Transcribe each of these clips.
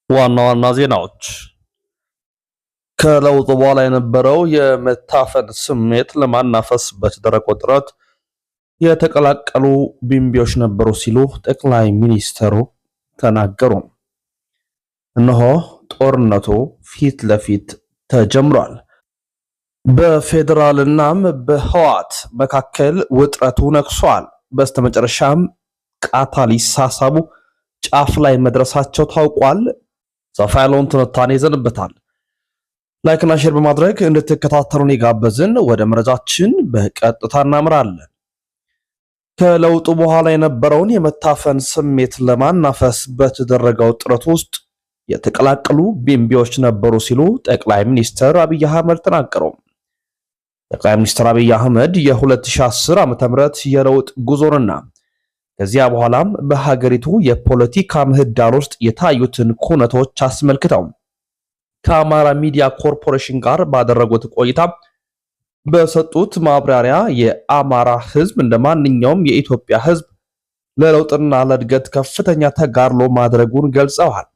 ዋና ዋና ዜናዎች ከለውጡ በኋላ የነበረው የመታፈን ስሜት ለማናፈስ በተደረገው ጥረት የተቀላቀሉ ቢምቢዎች ነበሩ ሲሉ ጠቅላይ ሚኒስትሩ ተናገሩ። እነሆ ጦርነቱ ፊት ለፊት ተጀምሯል። በፌዴራልናም በህወሓት መካከል ውጥረቱ ነግሷል። በስተመጨረሻም ቃታ ሊሳሳቡ ጫፍ ላይ መድረሳቸው ታውቋል። ሰፋ ያለውን ትንታኔ ይዘንበታል። ላይክና ሼር በማድረግ እንድትከታተሉን የጋበዝን ወደ መረጃችን በቀጥታ እናምራለን። ከለውጡ በኋላ የነበረውን የመታፈን ስሜት ለማናፈስ በተደረገው ጥረት ውስጥ የተቀላቀሉ ቢምቢዎች ነበሩ ሲሉ ጠቅላይ ሚኒስትር አብይ አህመድ ተናገሩ። ጠቅላይ ሚኒስትር አብይ አህመድ የ2010 ዓ.ም የለውጥ ጉዞንና ከዚያ በኋላም በሀገሪቱ የፖለቲካ ምህዳር ውስጥ የታዩትን ኩነቶች አስመልክተው ከአማራ ሚዲያ ኮርፖሬሽን ጋር ባደረጉት ቆይታ በሰጡት ማብራሪያ የአማራ ህዝብ እንደማንኛውም የኢትዮጵያ ህዝብ ለለውጥና ለእድገት ከፍተኛ ተጋድሎ ማድረጉን ገልጸዋል።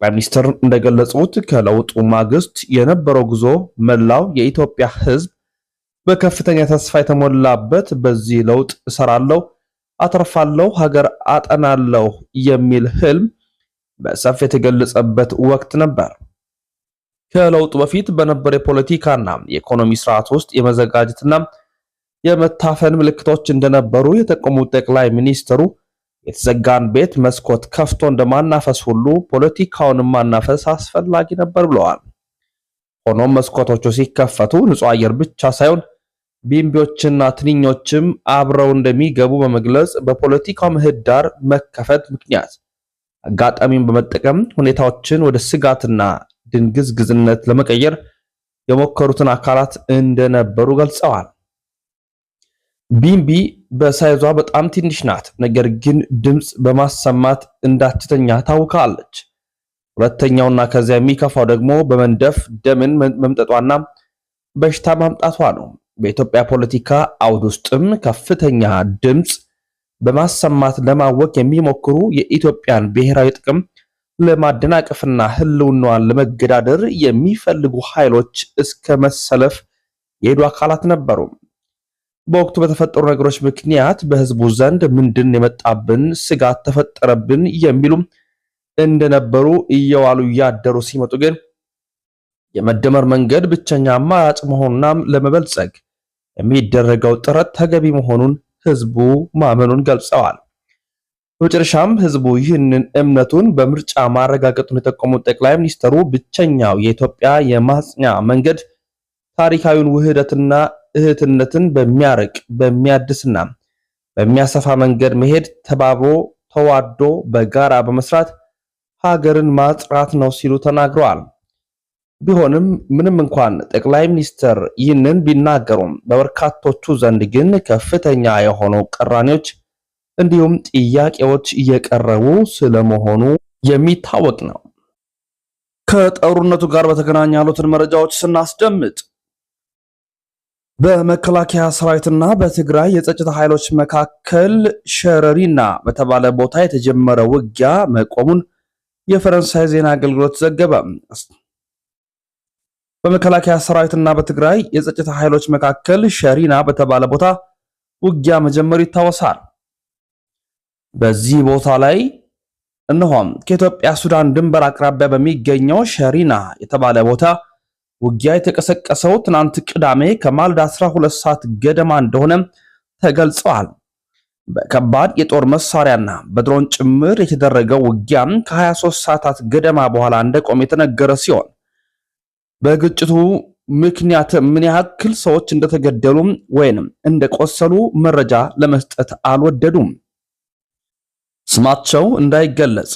ጠቅላይ ሚኒስትር እንደገለጹት ከለውጡ ማግስት የነበረው ጉዞ መላው የኢትዮጵያ ህዝብ በከፍተኛ ተስፋ የተሞላበት በዚህ ለውጥ እሰራለሁ፣ አተርፋለሁ፣ ሀገር አጠናለሁ የሚል ህልም በሰፊ የተገለጸበት ወቅት ነበር። ከለውጡ በፊት በነበረ የፖለቲካና የኢኮኖሚ ስርዓት ውስጥ የመዘጋጀትና የመታፈን ምልክቶች እንደነበሩ የጠቆሙት ጠቅላይ ሚኒስትሩ የተዘጋን ቤት መስኮት ከፍቶ እንደማናፈስ ሁሉ ፖለቲካውን ማናፈስ አስፈላጊ ነበር ብለዋል። ሆኖም መስኮቶቹ ሲከፈቱ ንጹህ አየር ብቻ ሳይሆን ቢምቢዎችና ትንኞችም አብረው እንደሚገቡ በመግለጽ በፖለቲካው ምህዳር መከፈት ምክንያት አጋጣሚውን በመጠቀም ሁኔታዎችን ወደ ስጋትና ድንግዝግዝነት ለመቀየር የሞከሩትን አካላት እንደነበሩ ገልጸዋል። ቢምቢ በሳይዟ በጣም ትንሽ ናት፣ ነገር ግን ድምፅ በማሰማት እንዳትተኛ ታውካለች። ሁለተኛውና ከዚያ የሚከፋው ደግሞ በመንደፍ ደምን መምጠጧና በሽታ ማምጣቷ ነው። በኢትዮጵያ ፖለቲካ አውድ ውስጥም ከፍተኛ ድምፅ በማሰማት ለማወክ የሚሞክሩ የኢትዮጵያን ብሔራዊ ጥቅም ለማደናቀፍና ህልውናዋን ለመገዳደር የሚፈልጉ ኃይሎች እስከ መሰለፍ የሄዱ አካላት ነበሩ። በወቅቱ በተፈጠሩ ነገሮች ምክንያት በህዝቡ ዘንድ ምንድን የመጣብን ስጋት ተፈጠረብን የሚሉም እንደነበሩ እየዋሉ እያደሩ ሲመጡ ግን የመደመር መንገድ ብቸኛ አማራጭ መሆኑና ለመበልጸግ የሚደረገው ጥረት ተገቢ መሆኑን ህዝቡ ማመኑን ገልጸዋል። በመጨረሻም ህዝቡ ይህንን እምነቱን በምርጫ ማረጋገጡን የጠቆሙት ጠቅላይ ሚኒስትሩ ብቸኛው የኢትዮጵያ የማጽኛ መንገድ ታሪካዊውን ውህደትና እህትነትን በሚያርቅ በሚያድስና በሚያሰፋ መንገድ መሄድ፣ ተባብሮ ተዋዶ በጋራ በመስራት ሀገርን ማጽራት ነው ሲሉ ተናግረዋል። ቢሆንም ምንም እንኳን ጠቅላይ ሚኒስትር ይህንን ቢናገሩም በበርካቶቹ ዘንድ ግን ከፍተኛ የሆኑ ቅራኔዎች እንዲሁም ጥያቄዎች እየቀረቡ ስለመሆኑ የሚታወቅ ነው። ከጦርነቱ ጋር በተገናኘ ያሉትን መረጃዎች ስናስደምጥ በመከላከያ ሰራዊትና በትግራይ የጸጥታ ኃይሎች መካከል ሸረሪና በተባለ ቦታ የተጀመረ ውጊያ መቆሙን የፈረንሳይ ዜና አገልግሎት ዘገበ። በመከላከያ ሰራዊትና በትግራይ የጸጥታ ኃይሎች መካከል ሸሪና በተባለ ቦታ ውጊያ መጀመሩ ይታወሳል። በዚህ ቦታ ላይ እነሆም ከኢትዮጵያ ሱዳን ድንበር አቅራቢያ በሚገኘው ሸሪና የተባለ ቦታ ውጊያ የተቀሰቀሰው ትናንት ቅዳሜ ከማለዳ 12 ሰዓት ገደማ እንደሆነ ተገልጿል። በከባድ የጦር መሳሪያና በድሮን ጭምር የተደረገው ውጊያም ከ23 ሰዓታት ገደማ በኋላ እንደቆመ የተነገረ ሲሆን በግጭቱ ምክንያት ምን ያክል ሰዎች እንደተገደሉ ወይንም እንደቆሰሉ መረጃ ለመስጠት አልወደዱም። ስማቸው እንዳይገለጽ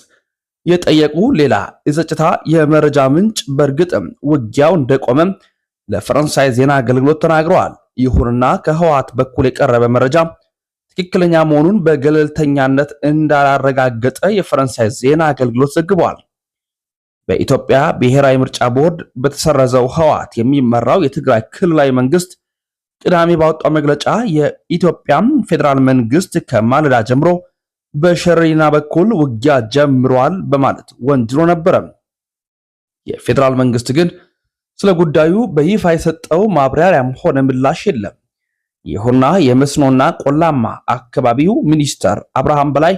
የጠየቁ ሌላ የጸጥታ የመረጃ ምንጭ በእርግጥም ውጊያው እንደቆመ ለፈረንሳይ ዜና አገልግሎት ተናግረዋል። ይሁንና ከህወሓት በኩል የቀረበ መረጃ ትክክለኛ መሆኑን በገለልተኛነት እንዳላረጋገጠ የፈረንሳይ ዜና አገልግሎት ዘግቧል። በኢትዮጵያ ብሔራዊ ምርጫ ቦርድ በተሰረዘው ህወሓት የሚመራው የትግራይ ክልላዊ መንግስት ቅዳሜ ባወጣው መግለጫ የኢትዮጵያ ፌዴራል መንግስት ከማለዳ ጀምሮ በሸሪና በኩል ውጊያ ጀምሯል በማለት ወንጅሎ ነበረ። የፌዴራል መንግስት ግን ስለ ጉዳዩ በይፋ የሰጠው ማብራሪያም ሆነ ምላሽ የለም። ይሁንና የመስኖና ቆላማ አካባቢው ሚኒስተር አብርሃም በላይ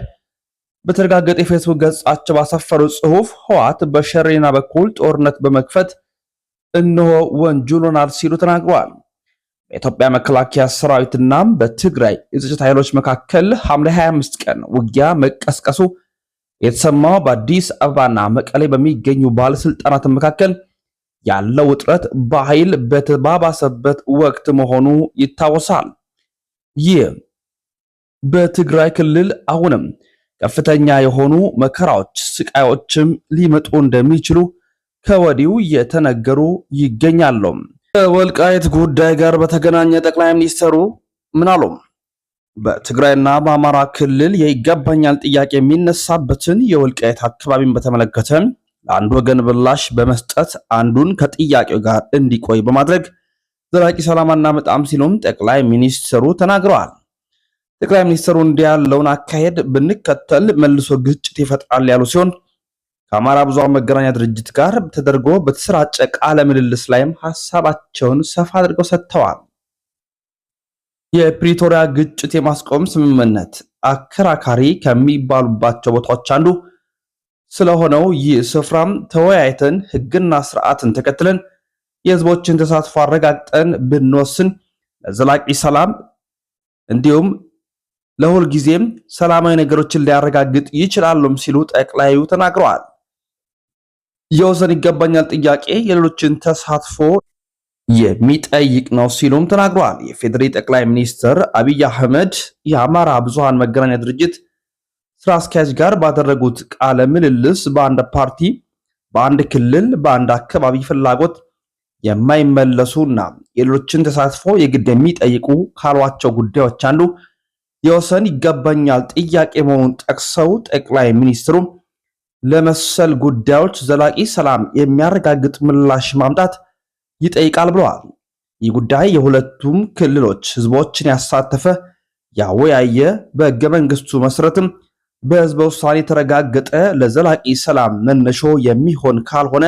በተረጋገጠ የፌስቡክ ገጻቸው ባሰፈሩ ጽሑፍ ህወሓት በሸሪና በኩል ጦርነት በመክፈት እነሆ ወንጅሎናል ሲሉ ተናግረዋል። በኢትዮጵያ መከላከያ ሰራዊትና በትግራይ የጸጥታ ኃይሎች መካከል ሐምሌ 25 ቀን ውጊያ መቀስቀሱ የተሰማው በአዲስ አበባና መቀሌ በሚገኙ ባለስልጣናት መካከል ያለው ውጥረት በኃይል በተባባሰበት ወቅት መሆኑ ይታወሳል። ይህ በትግራይ ክልል አሁንም ከፍተኛ የሆኑ መከራዎች፣ ስቃዮችም ሊመጡ እንደሚችሉ ከወዲሁ የተነገሩ ይገኛሉ። ከወልቃይት ጉዳይ ጋር በተገናኘ ጠቅላይ ሚኒስትሩ ምን አሉ? በትግራይና በአማራ ክልል የይገባኛል ጥያቄ የሚነሳበትን የወልቃይት አካባቢን በተመለከተ ለአንድ ወገን ምላሽ በመስጠት አንዱን ከጥያቄው ጋር እንዲቆይ በማድረግ ዘላቂ ሰላም አናመጣም ሲሉም ጠቅላይ ሚኒስትሩ ተናግረዋል። ጠቅላይ ሚኒስትሩ እንዲህ ያለውን አካሄድ ብንከተል መልሶ ግጭት ይፈጥራል ያሉ ሲሆን ከአማራ ብዙሃን መገናኛ ድርጅት ጋር ተደርጎ በተሰራጨ ቃለ ምልልስ ላይም ሐሳባቸውን ሰፋ አድርገው ሰጥተዋል። የፕሪቶሪያ ግጭት የማስቆም ስምምነት አከራካሪ ከሚባሉባቸው ቦታዎች አንዱ ስለሆነው ይህ ስፍራም ተወያይተን ሕግና ስርዓትን ተከትለን የህዝቦችን ተሳትፎ አረጋግጠን ብንወስን ለዘላቂ ሰላም እንዲሁም ለሁል ጊዜም ሰላማዊ ነገሮችን ሊያረጋግጥ ይችላሉም ሲሉ ጠቅላዩ ተናግረዋል። የወሰን ይገባኛል ጥያቄ የሌሎችን ተሳትፎ የሚጠይቅ ነው ሲሉም ተናግረዋል። የፌዴራል ጠቅላይ ሚኒስትር አብይ አህመድ የአማራ ብዙሃን መገናኛ ድርጅት ስራ አስኪያጅ ጋር ባደረጉት ቃለ ምልልስ በአንድ ፓርቲ፣ በአንድ ክልል፣ በአንድ አካባቢ ፍላጎት የማይመለሱና የሌሎችን ተሳትፎ የግድ የሚጠይቁ ካሏቸው ጉዳዮች አንዱ የወሰን ይገባኛል ጥያቄ መሆኑን ጠቅሰው ጠቅላይ ሚኒስትሩ ለመሰል ጉዳዮች ዘላቂ ሰላም የሚያረጋግጥ ምላሽ ማምጣት ይጠይቃል ብለዋል። ይህ ጉዳይ የሁለቱም ክልሎች ህዝቦችን ያሳተፈ ያወያየ፣ በሕገ መንግስቱ መሰረትም በህዝበ ውሳኔ የተረጋገጠ ለዘላቂ ሰላም መነሾ የሚሆን ካልሆነ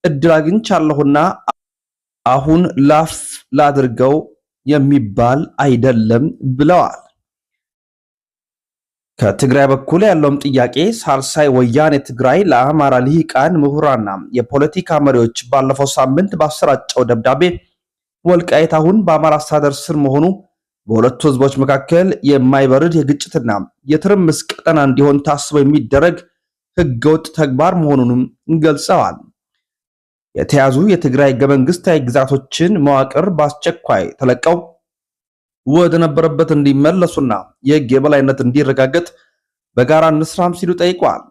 እድል አግኝቻለሁና አሁን ላፍ ላድርገው የሚባል አይደለም ብለዋል። ከትግራይ በኩል ያለውም ጥያቄ ሳልሳይ ወያኔ ትግራይ ለአማራ ልሂቃን ምሁራንና የፖለቲካ መሪዎች ባለፈው ሳምንት ባሰራጨው ደብዳቤ ወልቃይት አሁን በአማራ አስተዳደር ስር መሆኑ በሁለቱ ህዝቦች መካከል የማይበርድ የግጭትና የትርምስ ቀጠና እንዲሆን ታስቦ የሚደረግ ህገወጥ ተግባር መሆኑንም ገልጸዋል። የተያዙ የትግራይ ህገ መንግስታዊ ግዛቶችን መዋቅር በአስቸኳይ ተለቀው ወደ ነበረበት እንዲመለሱና የህግ የበላይነት እንዲረጋገጥ በጋራ እንስራም ሲሉ ጠይቀዋል።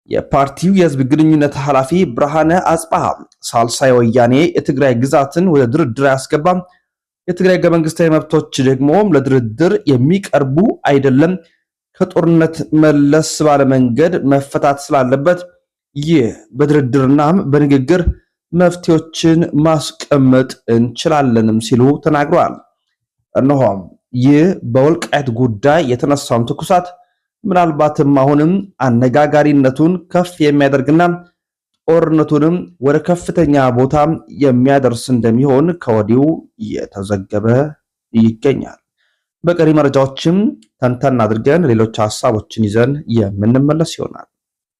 የፓርቲው የህዝብ ግንኙነት ኃላፊ ብርሃነ አጽባሃ ሳልሳይ ወያኔ የትግራይ ግዛትን ወደ ድርድር አያስገባም፣ የትግራይ ህገ መንግስታዊ መብቶች ደግሞ ለድርድር የሚቀርቡ አይደለም፣ ከጦርነት መለስ ባለ መንገድ መፈታት ስላለበት ይህ በድርድርና በንግግር መፍትሄዎችን ማስቀመጥ እንችላለንም ሲሉ ተናግረዋል። እነሆም ይህ በወልቃይት ጉዳይ የተነሳውን ትኩሳት ምናልባትም አሁንም አነጋጋሪነቱን ከፍ የሚያደርግና ጦርነቱንም ወደ ከፍተኛ ቦታ የሚያደርስ እንደሚሆን ከወዲሁ እየተዘገበ ይገኛል። በቀሪ መረጃዎችም ተንተን አድርገን ሌሎች ሐሳቦችን ይዘን የምንመለስ ይሆናል።